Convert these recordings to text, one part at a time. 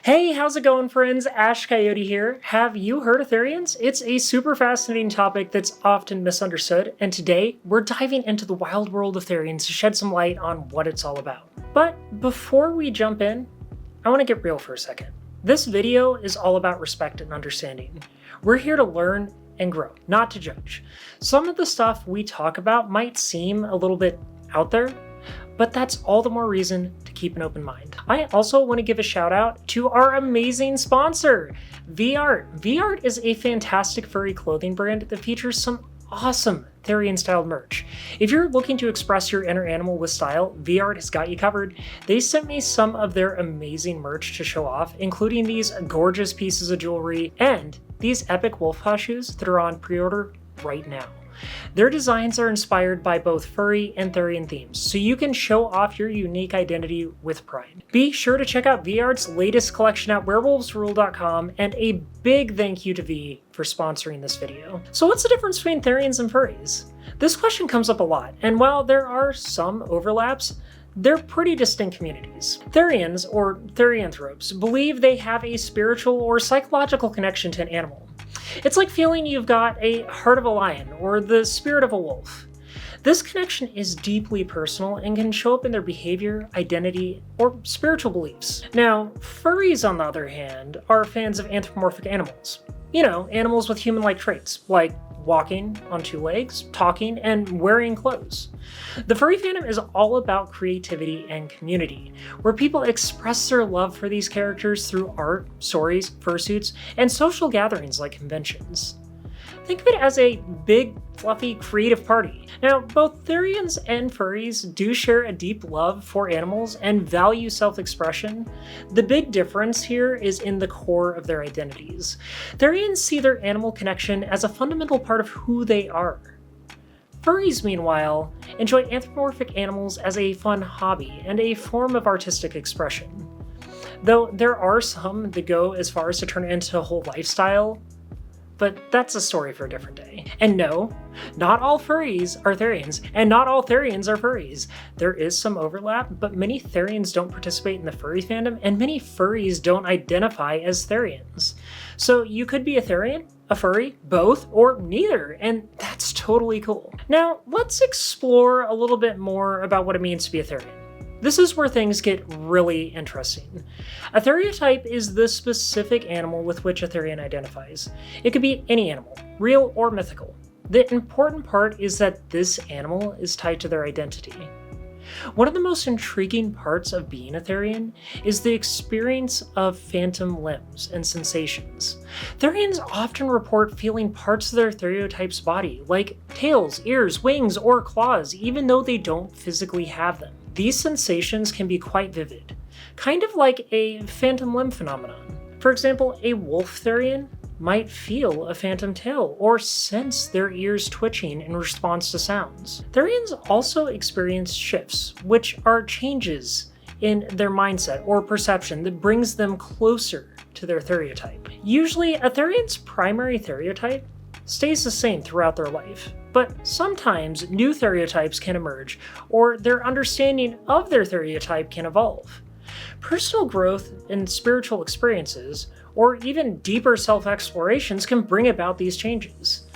Hey, how's it going, friends? Ash Coyote here. Have you heard of Therians? It's a super fascinating topic that's often misunderstood, and today we're diving into the wild world of Therians to shed some light on what it's all about. But before we jump in, I want to get real for a second. This video is all about respect and understanding. We're here to learn and grow, not to judge. Some of the stuff we talk about might seem a little bit out there, but that's all the more reason to keep an open mind. I also want to give a shout out to our amazing sponsor, VArt. VArt is a fantastic furry clothing brand that features some awesome Therian styled merch. If you're looking to express your inner animal with style, VArt has got you covered. They sent me some of their amazing merch to show off, including these gorgeous pieces of jewelry and these epic wolf paw shoes that are on pre-order right now. Their designs are inspired by both furry and Therian themes, so you can show off your unique identity with pride. Be sure to check out VArt's latest collection at werewolvesrule.com, and a big thank you to V for sponsoring this video. So what's the difference between Therians and furries? This question comes up a lot, and while there are some overlaps, they're pretty distinct communities. Therians, or therianthropes, believe they have a spiritual or psychological connection to an animal. It's like feeling you've got a heart of a lion or the spirit of a wolf. This connection is deeply personal and can show up in their behavior, identity, or spiritual beliefs. Now, furries, on the other hand, are fans of anthropomorphic animals. You know, animals with human-like traits, like walking on two legs, talking, and wearing clothes. The furry fandom is all about creativity and community, where people express their love for these characters through art, stories, fursuits, and social gatherings like conventions. Think of it as a big, fluffy, creative party. Now, both Therians and furries do share a deep love for animals and value self-expression. The big difference here is in the core of their identities. Therians see their animal connection as a fundamental part of who they are. Furries, meanwhile, enjoy anthropomorphic animals as a fun hobby and a form of artistic expression. Though there are some that go as far as to turn it into a whole lifestyle, but that's a story for a different day. And no, not all furries are Therians, and not all Therians are furries. There is some overlap, but many Therians don't participate in the furry fandom, and many furries don't identify as Therians. So you could be a Therian, a furry, both, or neither, and that's totally cool. Now, let's explore a little bit more about what it means to be a Therian. This is where things get really interesting. A theriotype is the specific animal with which a Therian identifies. It could be any animal, real or mythical. The important part is that this animal is tied to their identity. One of the most intriguing parts of being a Therian is the experience of phantom limbs and sensations. Therians often report feeling parts of their theriotype's body, like tails, ears, wings, or claws, even though they don't physically have them. These sensations can be quite vivid, kind of like a phantom limb phenomenon. For example, a wolf Therian might feel a phantom tail or sense their ears twitching in response to sounds. Therians also experience shifts, which are changes in their mindset or perception that brings them closer to their theriotype. Usually, a Therian's primary theriotype stays the same throughout their life, but sometimes new theriotypes can emerge, or their understanding of their theriotype can evolve. Personal growth and spiritual experiences, or even deeper self-explorations, can bring about these changes.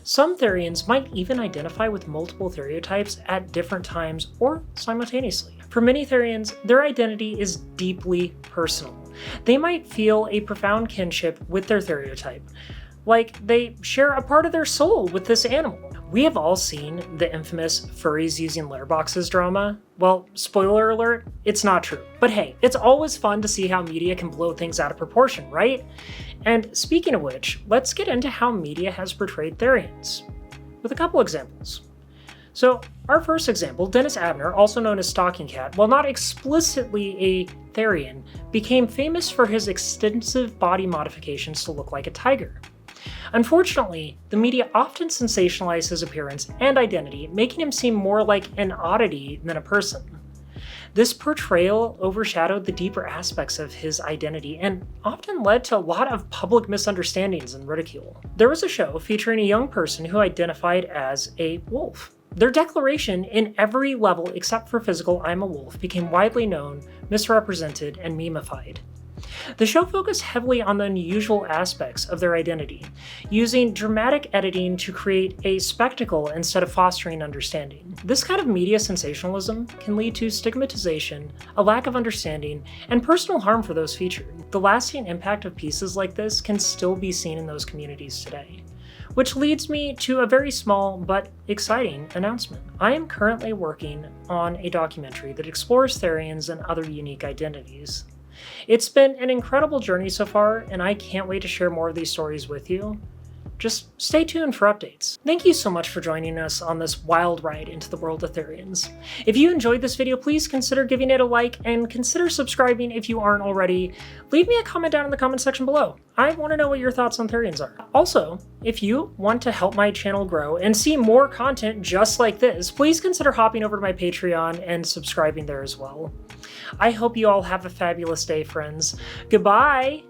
Some Therians might even identify with multiple theriotypes at different times or simultaneously. For many Therians, their identity is deeply personal. They might feel a profound kinship with their theriotype, like they share a part of their soul with this animal. We have all seen the infamous furries using litter boxes drama. Well, spoiler alert, it's not true. But hey, it's always fun to see how media can blow things out of proportion, right? And speaking of which, let's get into how media has portrayed Therians, with a couple examples. So, our first example, Dennis Abner, also known as Stalking Cat, while not explicitly a Therian, became famous for his extensive body modifications to look like a tiger. Unfortunately, the media often sensationalized his appearance and identity, making him seem more like an oddity than a person. This portrayal overshadowed the deeper aspects of his identity and often led to a lot of public misunderstandings and ridicule. There was a show featuring a young person who identified as a wolf. Their declaration in every level except for physical "I'm a wolf" became widely known, misrepresented, and memeified. The show focused heavily on the unusual aspects of their identity, using dramatic editing to create a spectacle instead of fostering understanding. This kind of media sensationalism can lead to stigmatization, a lack of understanding, and personal harm for those featured. The lasting impact of pieces like this can still be seen in those communities today. Which leads me to a very small but exciting announcement. I am currently working on a documentary that explores Therians and other unique identities. It's been an incredible journey so far, and I can't wait to share more of these stories with you. Just stay tuned for updates. Thank you so much for joining us on this wild ride into the world of Therians. If you enjoyed this video, please consider giving it a like and consider subscribing if you aren't already. Leave me a comment down in the comment section below. I want to know what your thoughts on Therians are. Also, if you want to help my channel grow and see more content just like this, please consider hopping over to my Patreon and subscribing there as well. I hope you all have a fabulous day, friends. Goodbye!